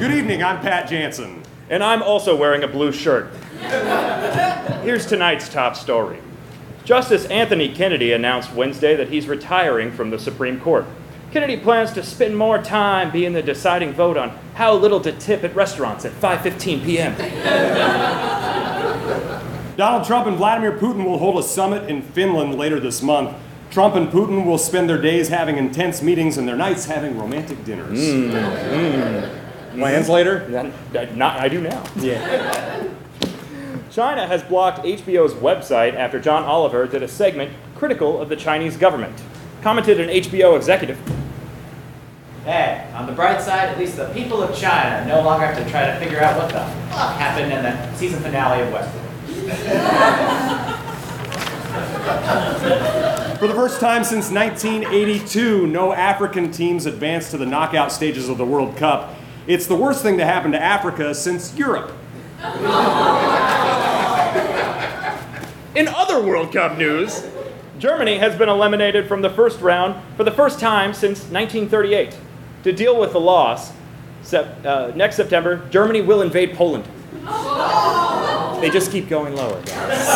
Good evening, I'm Pat Janssen. And I'm also wearing a blue shirt. Here's tonight's top story. Justice Anthony Kennedy announced Wednesday that he's retiring from the Supreme Court. Kennedy plans to spend more time being the deciding vote on how little to tip at restaurants at 5:15 p.m. Donald Trump and Vladimir Putin will hold a summit in Finland later this month. Trump and Putin will spend their days having intense meetings and their nights having romantic dinners. Plans later? I do now. Yeah. China has blocked HBO's website after John Oliver did a segment critical of the Chinese government. Commented an HBO executive. Hey, on the bright side, at least the people of China no longer have to try to figure out what the fuck happened in the season finale of Westworld. For the first time since 1982, no African teams advanced to the knockout stages of the World Cup. It's the worst thing to happen to Africa since Europe. In other World Cup news, Germany has been eliminated from the first round for the first time since 1938. To deal with the loss, next September, Germany will invade Poland. They just keep going lower, guys.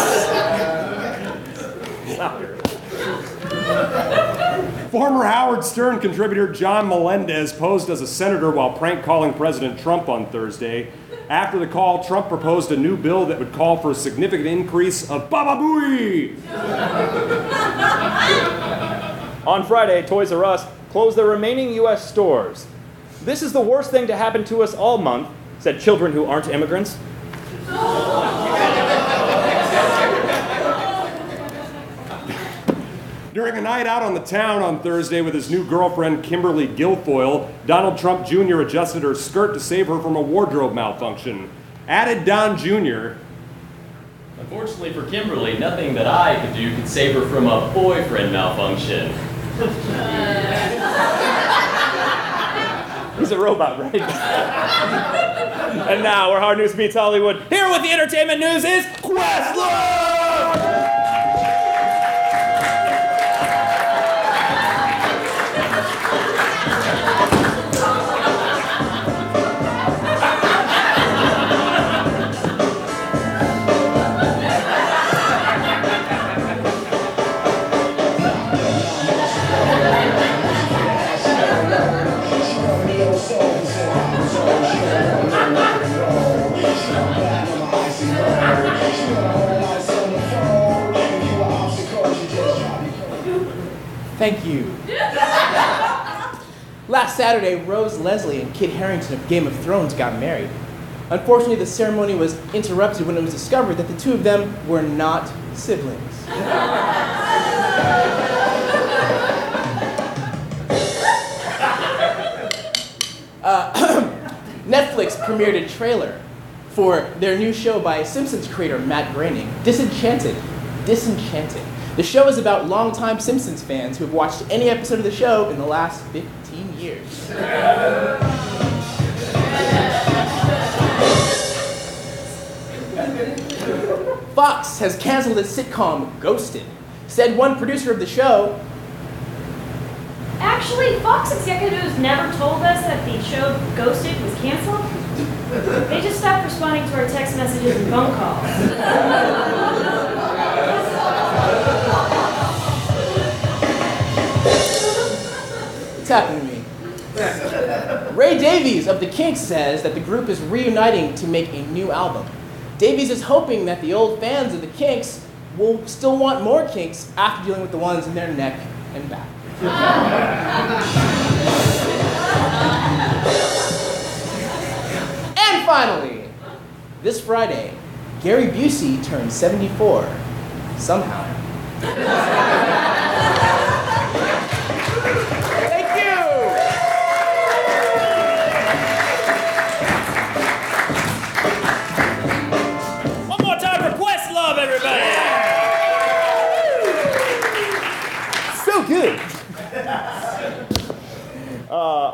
Former Howard Stern contributor John Melendez posed as a senator while prank calling President Trump on Thursday. After the call, Trump proposed a new bill that would call for a significant increase of Baba Booey. On Friday, Toys R Us closed their remaining U.S. stores. This is the worst thing to happen to us all month, said children who aren't immigrants. During a night out on the town on Thursday with his new girlfriend, Kimberly Guilfoyle, Donald Trump Jr. adjusted her skirt to save her from a wardrobe malfunction. Added Don Jr., unfortunately for Kimberly, nothing that I could do could save her from a boyfriend malfunction. He's a robot, right? And now, where Hard News meets Hollywood, here with the entertainment news is Questlove! Thank you. Last Saturday, Rose Leslie and Kit Harington of Game of Thrones got married. Unfortunately, the ceremony was interrupted when it was discovered that the two of them were not siblings. Netflix premiered a trailer for their new show by Simpsons creator Matt Groening, Disenchanted. The show is about longtime Simpsons fans who have watched any episode of the show in the last 15 years. Fox has canceled its sitcom Ghosted, said one producer of the show. Actually, Fox executives never told us that the show Ghosted was canceled. They just stopped responding to our text messages and phone calls. It's happened to me. Ray Davies of the Kinks says that the group is reuniting to make a new album. Davies is hoping that the old fans of the Kinks will still want more Kinks after dealing with the ones in their neck and back. And finally, this Friday, Gary Busey turned 74, somehow. Thank you! One more time for Questlove, everybody! So good!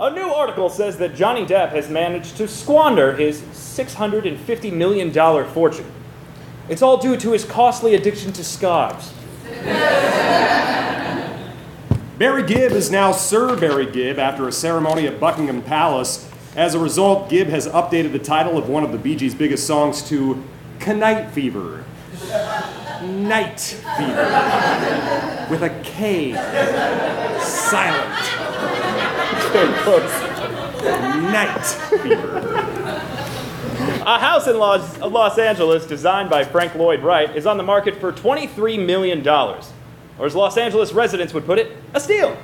A new article says that Johnny Depp has managed to squander his $650 million fortune. It's all due to his costly addiction to scarves. Barry Gibb is now Sir Barry Gibb after a ceremony at Buckingham Palace. As a result, Gibb has updated the title of one of the Bee Gees' biggest songs to Knight Fever. Night Fever. With a K. Silent. Very close. Night Fever. A house in Los Angeles designed by Frank Lloyd Wright is on the market for $23 million. Or as Los Angeles residents would put it, a steal.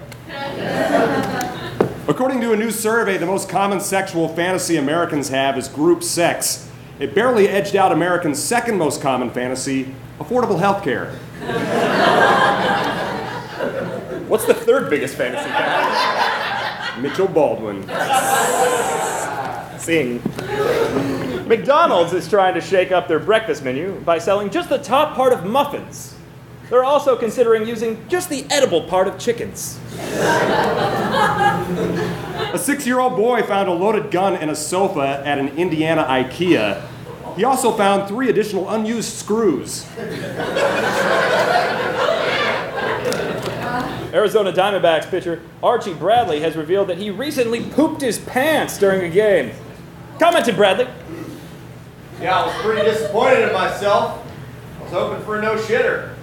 According to a new survey, the most common sexual fantasy Americans have is group sex. It barely edged out Americans' second most common fantasy, affordable health care. What's the third biggest fantasy? Mitchel Baldwin. Sing. McDonald's is trying to shake up their breakfast menu by selling just the top part of muffins. They're also considering using just the edible part of chickens. A 6-year-old boy found a loaded gun in a sofa at an Indiana IKEA. He also found 3 additional unused screws. Arizona Diamondbacks pitcher Archie Bradley has revealed that he recently pooped his pants during a game. Commented Bradley. Yeah, I was pretty disappointed in myself. I was hoping for a no-shitter.